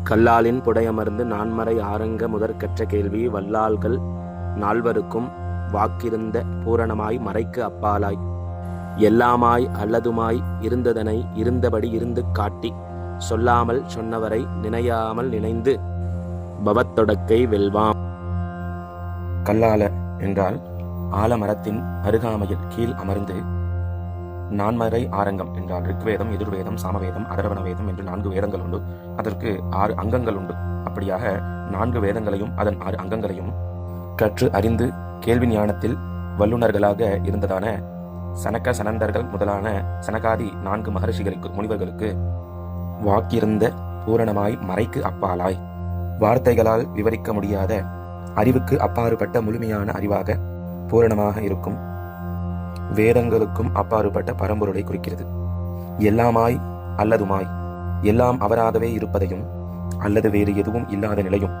கல்லாலின் புடையமர்ந்து நான்மறை ஆரங்க முதற்கற்ற கேள்வி வல்லாள்கள் நால்வருக்கும் வாக்கிருந்த பூரணமாய் மறைக்கு அப்பாலாய் எல்லாமாய் அல்லதுமாய் இருந்ததனை இருந்தபடி இருந்து காட்டி சொல்லாமல் சொன்னவரை நினையாமல் நினைந்து பவத்தொடக்கை வெல்வாம். கல்லால என்றால் ஆலமரத்தின் அருகாமையில் கீழ் அமர்ந்து, நான்மறை ஆரங்கம் என்றால் ரிக்வேதம், எதிர்வேதம், சாமவேதம், அதர்வண வேதம் என்று 4 வேதங்கள் உண்டு. அதற்கு 6 அங்கங்கள் உண்டு. அப்படியாக 4 வேதங்களையும் அதன் 6 அங்கங்களையும் கற்று அறிந்து கேள்வி ஞானத்தில் வல்லுநர்களாக இருந்ததான சனக சனந்தர்கள் முதலான சனகாதி 4 மகர்ஷிகளுக்கு முனிவர்களுக்கு வாக்கிருந்த பூரணமாய் மறைக்கு அப்பாலாய் வார்த்தைகளால் விவரிக்க முடியாத அறிவுக்கு அப்பாறுபட்ட முழுமையான அறிவாக பூரணமாக இருக்கும் வேதங்களுக்கும் அப்பாறுபட்ட பரம்பொருளை குறிக்கிறது. எல்லாமாய் அல்லதுமாய் எல்லாம் அவராகவே இருப்பதையும் அல்லது வேறு எதுவும் இல்லாத நிலையும்,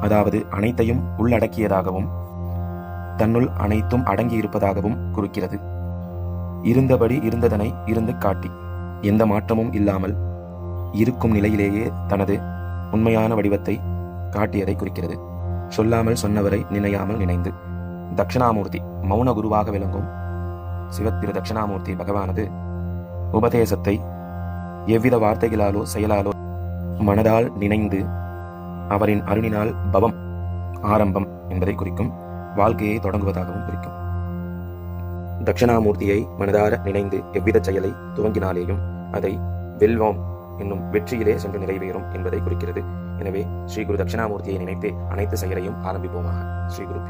அதாவது அனைத்தையும் உள்ளடக்கியதாகவும் தன்னுள் அனைத்தும் அடங்கி இருப்பதாகவும் குறிக்கிறது. இருந்தபடி இருந்ததனை இருந்து காட்டி எந்த மாற்றமும் இல்லாமல் இருக்கும் நிலையிலேயே தனது உண்மையான வடிவத்தை காட்டியதை குறிக்கிறது. சொல்லாமல் சொன்னவரை நினையாமல் நினைந்து. தட்சிணாமூர்த்தி மௌன குருவாக விளங்கும் சிவத்திரு தட்சிணாமூர்த்தி பகவானது உபதேசத்தை எவ்வித வார்த்தைகளாலோ செயலாலோ மனதால் நினைந்து அவரின் அருணினால் பவம் ஆரம்பம் என்பதை குறிக்கும், வாழ்க்கையை தொடங்குவதாகவும் குறிக்கும். தட்சிணாமூர்த்தியை மனதார நினைந்து எவ்வித செயலை துவங்கினாலேயும் அதை வெல்வோம் என்னும் வெற்றியிலே சென்று நிறைவேறும் என்பதை குறிக்கிறது. எனவே ஸ்ரீ குரு தட்சிணாமூர்த்தியை நினைத்து அனைத்து செயலையும் ஆரம்பிப்போமாக. ஸ்ரீ குரு